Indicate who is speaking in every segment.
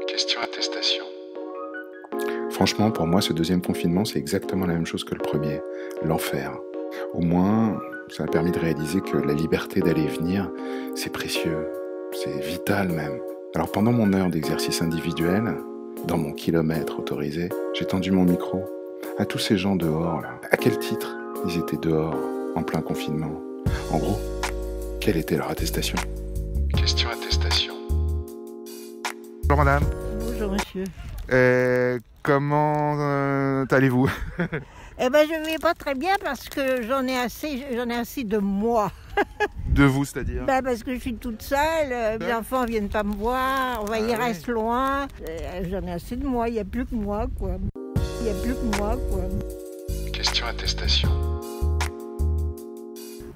Speaker 1: Question attestation. Franchement, pour moi, ce deuxième confinement, c'est exactement la même chose que le premier. L'enfer. Au moins, ça m'a permis de réaliser que la liberté d'aller et venir, c'est précieux. C'est vital même. Alors pendant mon heure d'exercice individuel, dans mon kilomètre autorisé, j'ai tendu mon micro à tous ces gens dehors là. À quel titre ils étaient dehors, en plein confinement? En gros, quelle était leur attestation? Question attestation.
Speaker 2: Bonjour madame.
Speaker 3: Bonjour monsieur.
Speaker 2: Comment allez-vous?
Speaker 3: Eh ben je vais pas très bien parce que j'en ai assez de moi.
Speaker 2: De vous, c'est-à-dire?
Speaker 3: Parce que je suis toute seule, mes enfants viennent pas me voir, ils restent loin. J'en ai assez de moi, il n'y a plus que moi quoi. Il n'y a plus que moi quoi.
Speaker 1: Question attestation.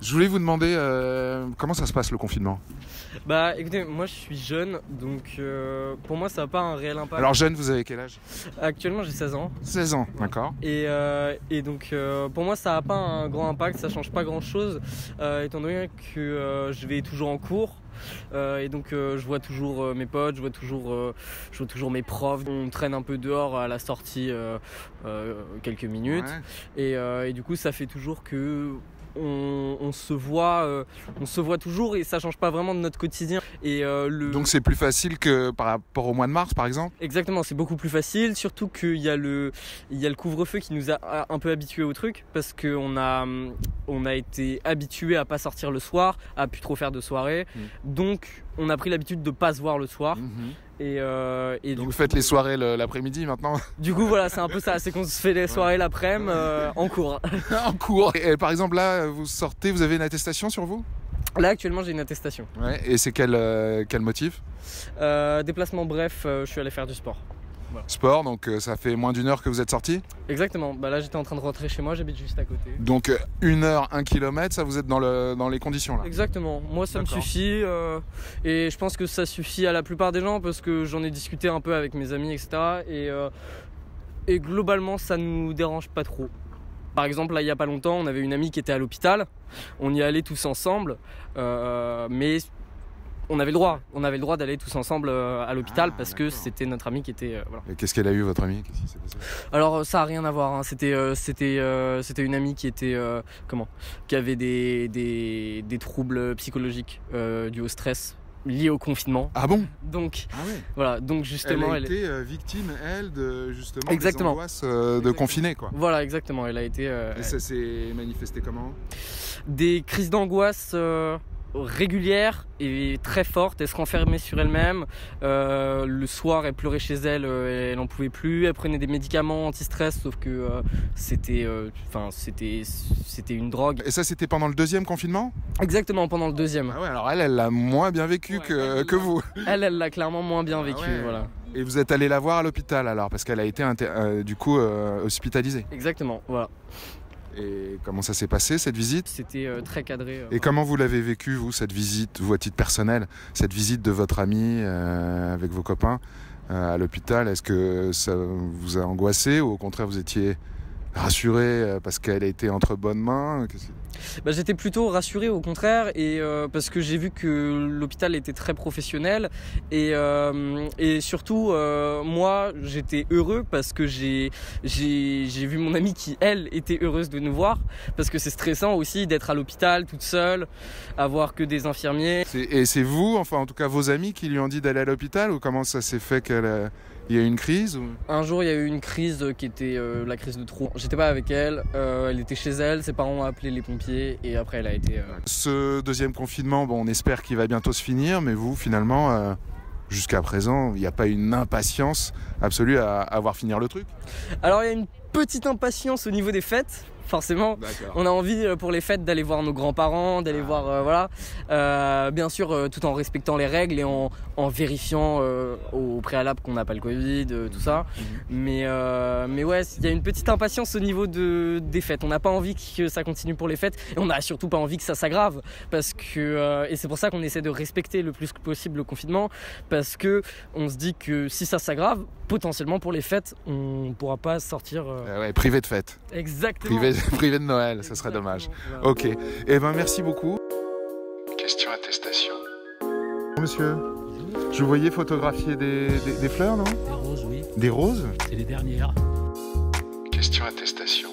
Speaker 2: Je voulais vous demander comment ça se passe le confinement?
Speaker 4: Écoutez, moi je suis jeune, donc pour moi ça n'a pas un réel impact.
Speaker 2: Alors jeune, vous avez quel âge?
Speaker 4: Actuellement j'ai 16 ans.
Speaker 2: 16 ans, d'accord.
Speaker 4: Et donc pour moi ça n'a pas un grand impact, ça change pas grand chose, étant donné que je vais toujours en cours. Et donc je vois toujours mes potes, je vois toujours mes profs. On traîne un peu dehors à la sortie quelques minutes. Ouais. Et du coup ça fait toujours que on se voit toujours et ça change pas vraiment de notre quotidien.
Speaker 2: Donc c'est plus facile que par rapport au mois de mars par exemple?
Speaker 4: Exactement, c'est beaucoup plus facile, surtout qu'il y a le couvre-feu qui nous a un peu habitués au truc, parce qu'on a été habitués à pas sortir le soir, à plus trop faire de soirées, donc on a pris l'habitude de pas se voir le soir. Et
Speaker 2: donc vous faites les soirées l'après-midi maintenant?
Speaker 4: Du coup voilà, c'est un peu ça, c'est qu'on se fait les soirées l'après-midi en cours.
Speaker 2: En cours. Et par exemple là, vous sortez, vous avez une attestation sur vous?
Speaker 4: Là actuellement j'ai une attestation.
Speaker 2: Ouais, et c'est quel motif?
Speaker 4: Déplacement bref, je suis allé faire du sport. Voilà.
Speaker 2: Sport, donc ça fait moins d'1 heure que vous êtes sorti?
Speaker 4: Exactement, là j'étais en train de rentrer chez moi, j'habite juste à côté.
Speaker 2: Donc 1 heure, 1 kilomètre, ça vous êtes dans les conditions là?
Speaker 4: Exactement, moi ça me suffit et je pense que ça suffit à la plupart des gens parce que j'en ai discuté un peu avec mes amis etc. Et globalement ça nous dérange pas trop. Par exemple là il y a pas longtemps on avait une amie qui était à l'hôpital, on y allait tous ensemble mais on avait le droit d'aller tous ensemble à l'hôpital parce que c'était notre amie qui était voilà.
Speaker 2: Et qu'est-ce qu'elle a eu votre amie? Qu'est-ce qui s'est passé?
Speaker 4: Alors ça a rien à voir, hein. C'était une amie qui était qui avait des troubles psychologiques dus au stress liés au confinement.
Speaker 2: Ah bon?
Speaker 4: Donc
Speaker 2: ouais.
Speaker 4: Voilà, donc justement
Speaker 2: elle a été victime de justement
Speaker 4: exactement.
Speaker 2: Des angoisses de confiné quoi.
Speaker 4: Voilà, exactement, elle a été
Speaker 2: et ça s'est manifesté comment? Des
Speaker 4: crises d'angoisse régulière et très forte. Elle se renfermait sur elle-même, le soir elle pleurait chez elle, elle n'en pouvait plus, elle prenait des médicaments anti-stress sauf que c'était une drogue.
Speaker 2: Et ça c'était pendant le deuxième confinement?
Speaker 4: Exactement, pendant le deuxième.
Speaker 2: Ah ouais, alors elle l'a moins bien vécu que vous.
Speaker 4: Elle l'a clairement moins bien vécu, voilà.
Speaker 2: Et vous êtes allé la voir à l'hôpital alors, parce qu'elle a été du coup hospitalisée?
Speaker 4: Exactement, voilà.
Speaker 2: Et comment ça s'est passé cette visite?
Speaker 4: C'était très cadré.
Speaker 2: Et comment vous l'avez vécu vous, cette visite, vous à titre personnel, cette visite de votre amie avec vos copains à l'hôpital? Est-ce que ça vous a angoissé ou au contraire vous étiez rassuré parce qu'elle a été entre bonnes mains?
Speaker 4: J'étais plutôt rassuré au contraire et parce que j'ai vu que l'hôpital était très professionnel et surtout moi j'étais heureux parce que j'ai vu mon amie qui elle était heureuse de nous voir, parce que c'est stressant aussi d'être à l'hôpital toute seule, avoir que des infirmiers.
Speaker 2: Et c'est vous, enfin en tout cas vos amis qui lui ont dit d'aller à l'hôpital, ou comment ça s'est fait il y a eu une crise ou...
Speaker 4: Un jour il y a eu une crise qui était la crise de trop. J'étais pas avec elle, elle était chez elle, ses parents ont appelé les pompiers et après elle a été...
Speaker 2: Ce deuxième confinement, on espère qu'il va bientôt se finir, mais vous finalement, jusqu'à présent, il n'y a pas une impatience absolue à voir finir le truc?
Speaker 4: Alors il y a une petite impatience au niveau des fêtes. Forcément, on a envie pour les fêtes d'aller voir nos grands-parents, d'aller voir, voilà. Bien sûr, tout en respectant les règles et en vérifiant au préalable qu'on n'a pas le Covid, tout ça. Mais ouais, il y a une petite impatience au niveau des fêtes. On n'a pas envie que ça continue pour les fêtes et on n'a surtout pas envie que ça s'aggrave, parce que et c'est pour ça qu'on essaie de respecter le plus possible le confinement, parce que on se dit que si ça s'aggrave, potentiellement pour les fêtes, on pourra pas sortir.
Speaker 2: Privé de fête.
Speaker 4: Exactement.
Speaker 2: Privé de Noël, ça serait dommage. Voilà. Ok. Eh ben merci beaucoup.
Speaker 1: Question attestation.
Speaker 2: Monsieur, Je vous voyais photographier des fleurs, non?
Speaker 5: Des roses, oui.
Speaker 2: Des roses?
Speaker 5: C'est les dernières.
Speaker 1: Question attestation.